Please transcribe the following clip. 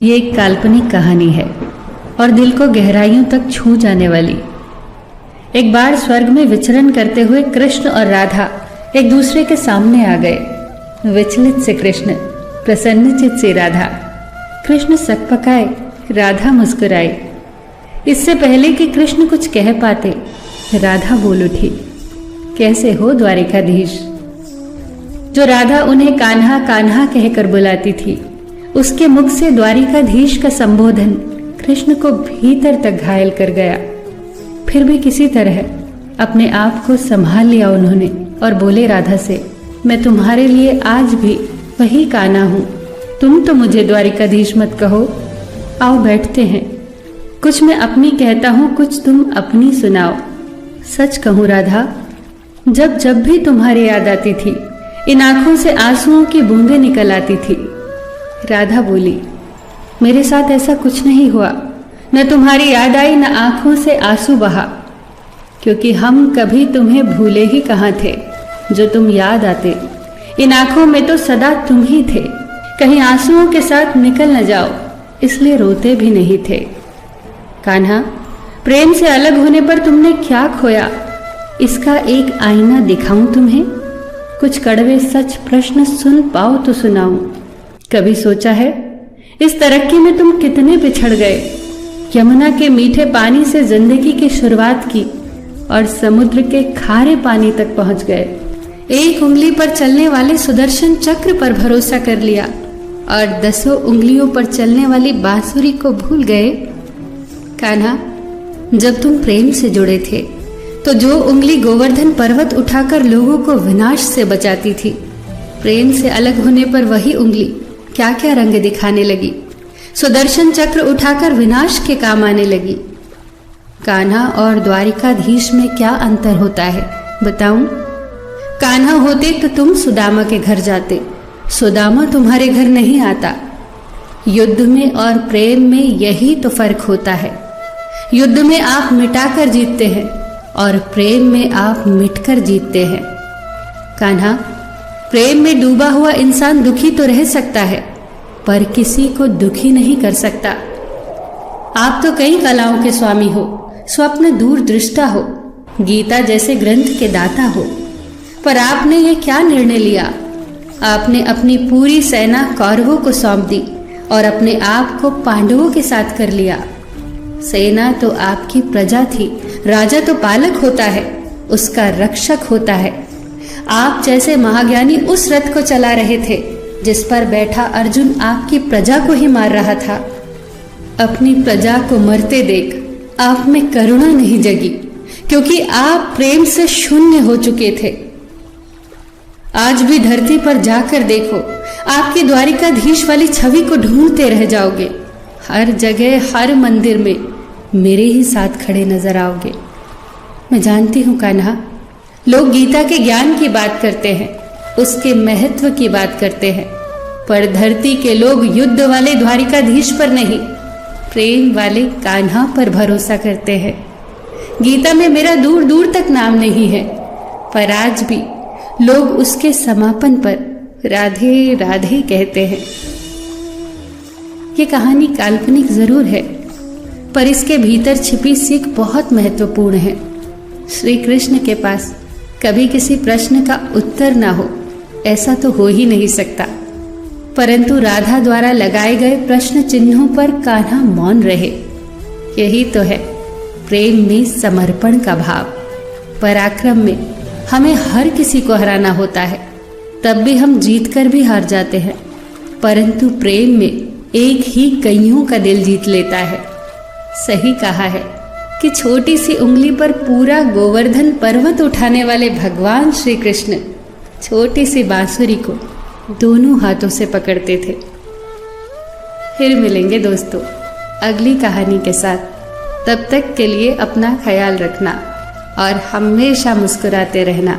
ये एक काल्पनिक कहानी है और दिल को गहराइयों तक छू जाने वाली। एक बार स्वर्ग में विचरण करते हुए कृष्ण और राधा एक दूसरे के सामने आ गए। विचलित से कृष्ण, प्रसन्नचित से राधा। कृष्ण सकपकाए, राधा मुस्कुराई। इससे पहले कि कृष्ण कुछ कह पाते, राधा बोल उठी, कैसे हो द्वारिकाधीश। जो राधा उन्हें कान्हा कान्हा कहकर बुलाती थी, उसके मुख से द्वारिकाधीश का संबोधन कृष्ण को भीतर तक घायल कर गया। फिर भी किसी तरह अपने आप को संभाल लिया उन्होंने और बोले राधा से, मैं तुम्हारे लिए आज भी वही कान्हा हूं। तुम तो मुझे द्वारिकाधीश मत कहो। आओ बैठते हैं। कुछ मैं अपनी कहता हूं, कुछ तुम अपनी सुनाओ। सच कहूं राधा, जब जब भी तुम्हारी याद आती थी, इन आंखों से आंसुओं की बूंदें निकल आती थी। राधा बोली, मेरे साथ ऐसा कुछ नहीं हुआ। न तुम्हारी याद आई, न आंखों से आंसू बहा, क्योंकि हम कभी तुम्हें भूले ही कहाँ थे। जो तुम याद आते, इन आंखों में तो सदा तुम ही थे। कहीं आंसुओं के साथ निकल न जाओ, इसलिए रोते भी नहीं थे। कान्हा, प्रेम से अलग होने पर तुमने क्या खोया, इसका एक आईना दिखाऊं तुम्हें। कुछ कड़वे सच प्रश्न सुन पाओ तो सुनाऊं। कभी सोचा है इस तरक्की में तुम कितने पिछड़ गए। यमुना के मीठे पानी से जिंदगी की शुरुआत की और समुद्र के खारे पानी तक पहुंच गए। एक उंगली पर चलने वाले सुदर्शन चक्र पर भरोसा कर लिया और 10 उंगलियों पर चलने वाली बांसुरी को भूल गए। कान्हा, जब तुम प्रेम से जुड़े थे तो जो उंगली गोवर्धन पर्वत उठाकर लोगों को विनाश से बचाती थी, प्रेम से अलग होने पर वही उंगली क्या क्या रंग दिखाने लगी। सुदर्शन चक्र उठाकर विनाश के काम आने लगी। कान्हा और द्वारिकाधीश में क्या अंतर होता है बताऊं? कान्हा होते तो तुम सुदामा के घर जाते, सुदामा तुम्हारे घर नहीं आता। युद्ध में और प्रेम में यही तो फर्क होता है। युद्ध में आप मिटाकर जीतते हैं और प्रेम में आप मिटकर जीतते हैं। कान्हा, प्रेम में डूबा हुआ इंसान दुखी तो रह सकता है, पर किसी को दुखी नहीं कर सकता। आप तो कई कलाओं के स्वामी हो, स्वप्न दूरदृष्टा हो, गीता जैसे ग्रंथ के दाता हो, पर आपने ये क्या निर्णय लिया? आपने अपनी पूरी सेना कौरवों को सौंप दी और अपने आप को पांडवों के साथ कर लिया। सेना तो आपकी प्रजा थी, राजा तो पालक होता है, उसका रक्षक होता है। आप जैसे महाज्ञानी उस रथ को चला रहे थे जिस पर बैठा अर्जुन आपकी प्रजा को ही मार रहा था। अपनी प्रजा को मरते देख आप में करुणा नहीं जगी, क्योंकि आप प्रेम से शून्य हो चुके थे। आज भी धरती पर जाकर देखो, आपकी द्वारिकाधीश वाली छवि को ढूंढते रह जाओगे। हर जगह, हर मंदिर में मेरे ही साथ खड़े नजर आओगे। मैं जानती हूं कान्हा, लोग गीता के ज्ञान की बात करते हैं, उसके महत्व की बात करते हैं, पर धरती के लोग युद्ध वाले द्वारिकाधीश पर नहीं, प्रेम वाले कान्हा पर भरोसा करते हैं। गीता में मेरा दूर दूर तक नाम नहीं है, पर आज भी लोग उसके समापन पर राधे राधे कहते हैं। ये कहानी काल्पनिक जरूर है, पर इसके भीतर छिपी सीख बहुत महत्वपूर्ण है। श्री कृष्ण के पास कभी किसी प्रश्न का उत्तर ना हो, ऐसा तो हो ही नहीं सकता, परंतु राधा द्वारा लगाए गए प्रश्न चिन्हों पर कान्हा मौन रहे। यही तो है प्रेम में समर्पण का भाव। पराक्रम में हमें हर किसी को हराना होता है, तब भी हम जीत कर भी हार जाते हैं, परंतु प्रेम में एक ही कईयों का दिल जीत लेता है। सही कहा है कि छोटी सी उंगली पर पूरा गोवर्धन पर्वत उठाने वाले भगवान श्री कृष्ण छोटी सी बांसुरी को दोनों हाथों से पकड़ते थे। फिर मिलेंगे दोस्तों अगली कहानी के साथ। तब तक के लिए अपना ख्याल रखना और हमेशा मुस्कुराते रहना।